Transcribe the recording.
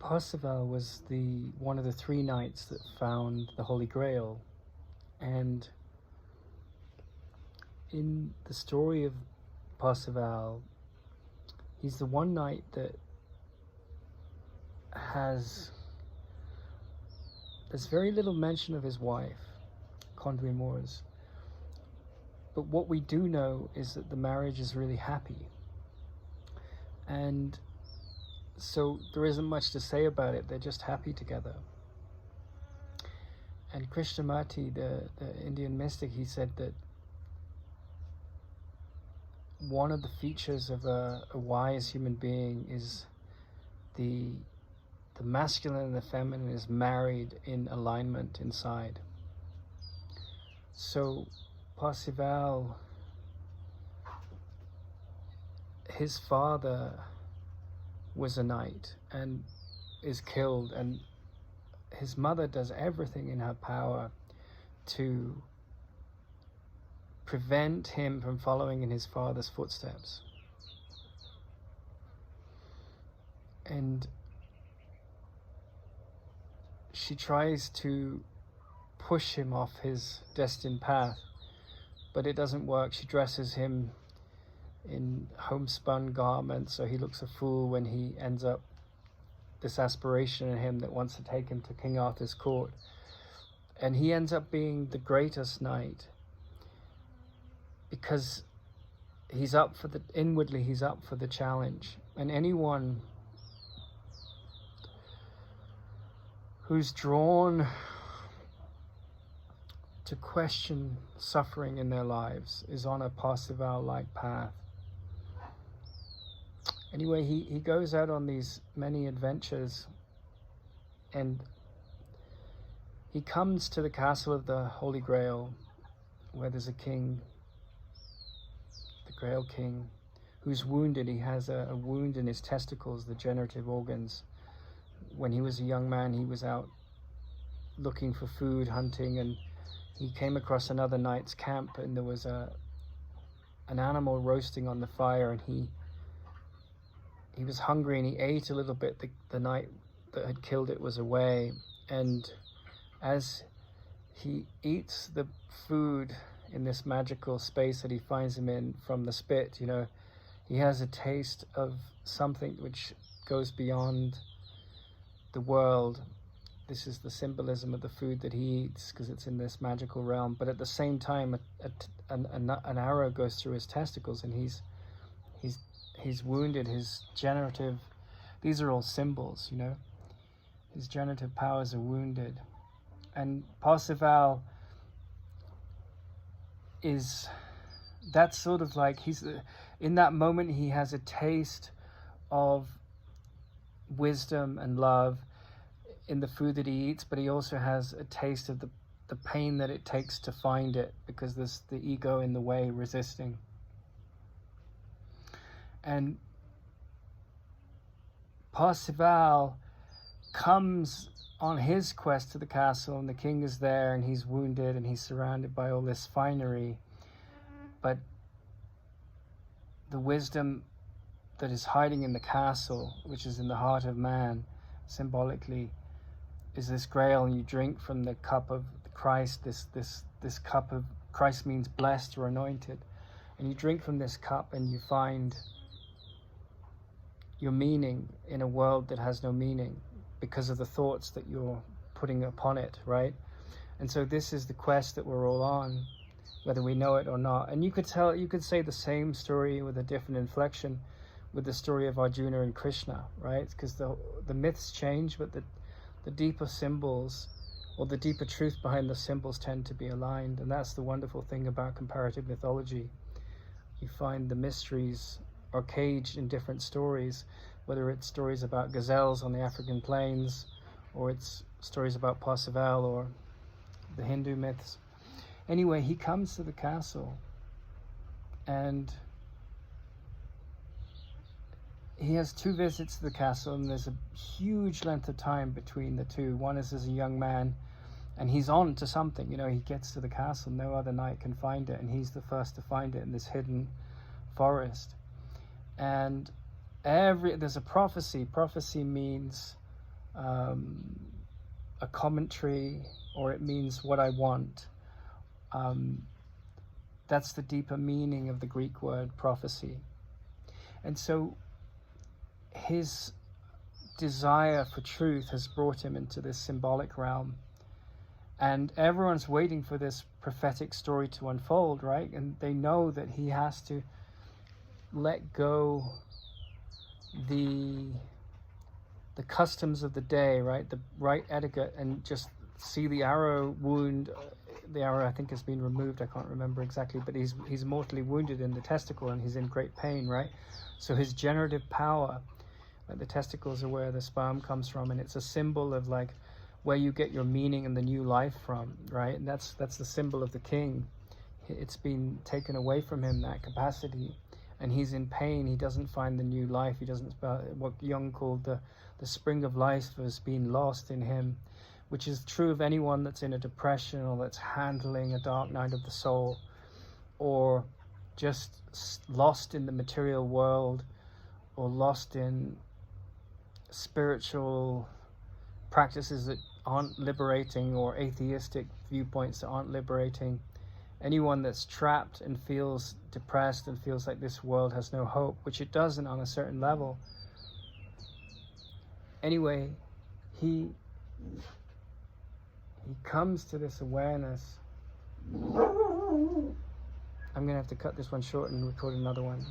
Parsifal was one of the three knights that found the Holy Grail, and in the story of Parsifal, he's the one knight that there's very little mention of his wife, Condry Moors. But what we do know is that the marriage is really happy. And so there isn't much to say about it. They're just happy together. And Krishnamurti, the Indian mystic, he said that one of the features of a wise human being is the masculine and the feminine is married in alignment inside. So Parsifal, his father was a knight and is killed, and his mother does everything in her power to prevent him from following in his father's footsteps. And she tries to push him off his destined path, but it doesn't work. She dresses him in homespun garments so he looks a fool when he ends up, this aspiration in him that wants to take him to King Arthur's court. And he ends up being the greatest knight because inwardly he's up for the challenge. And anyone who's drawn to question suffering in their lives is on a Parsifal-like path. Anyway, he goes out on these many adventures, and he comes to the castle of the Holy Grail, where there's a king, the Grail King, who's wounded. He has a wound in his testicles, the generative organs. When he was a young man, he was out looking for food, hunting, and he came across another knight's camp, and there was an animal roasting on the fire, and he was hungry, and he ate a little bit. The knight that had killed it was away, and as he eats the food in this magical space that he finds him in from the spit, he has a taste of something which goes beyond the world. This is the symbolism of the food that he eats, because it's in this magical realm. But at the same time, an arrow goes through his testicles, and he's wounded. His generative, these are all symbols, his generative powers are wounded. And Parsifal that's sort of like, in that moment he has a taste of wisdom and love in the food that he eats, but he also has a taste of the pain that it takes to find it, because there's the ego in the way resisting. And Parsifal comes on his quest to the castle, and the king is there, and he's wounded, and he's surrounded by all this finery. But the wisdom that is hiding in the castle, which is in the heart of man, symbolically, is this grail, and you drink from the cup of Christ. This cup of Christ means blessed or anointed, and you drink from this cup, and you find your meaning in a world that has no meaning because of the thoughts that you're putting upon it, right? And so this is the quest that we're all on, whether we know it or not. And you could say the same story with a different inflection with the story of Arjuna and Krishna, right? Because the myths change, but the deeper symbols, or the deeper truth behind the symbols, tend to be aligned. And that's the wonderful thing about comparative mythology. You find the mysteries are caged in different stories, whether it's stories about gazelles on the African plains, or it's stories about Parsifal or the Hindu myths. Anyway, he comes to the castle, and he has two visits to the castle, and there's a huge length of time between the two. One is as a young man, and he's on to something. He gets to the castle, no other knight can find it, and he's the first to find it in this hidden forest. And there's a prophecy. Prophecy means a commentary, or it means what I want. That's the deeper meaning of the Greek word prophecy. And so his desire for truth has brought him into this symbolic realm. And everyone's waiting for this prophetic story to unfold, right? And they know that he has to let go the customs of the day, right? The right etiquette, and just see the arrow wound. The arrow, I think, has been removed. I can't remember exactly, but he's mortally wounded in the testicle, and he's in great pain, right? So his generative power, like the testicles are where the sperm comes from, and it's a symbol of like where you get your meaning and the new life from, right? And that's the symbol of the king. It's been taken away from him, that capacity, and he's in pain. He doesn't find the new life. He doesn't, what Jung called the spring of life has been lost in him, which is true of anyone that's in a depression or that's handling a dark night of the soul, or just lost in the material world, or lost in spiritual practices that aren't liberating, or atheistic viewpoints that aren't liberating. Anyone that's trapped and feels depressed and feels like this world has no hope, which it doesn't on a certain level. Anyway, he comes to this awareness. I'm going to have to cut this one short and record another one.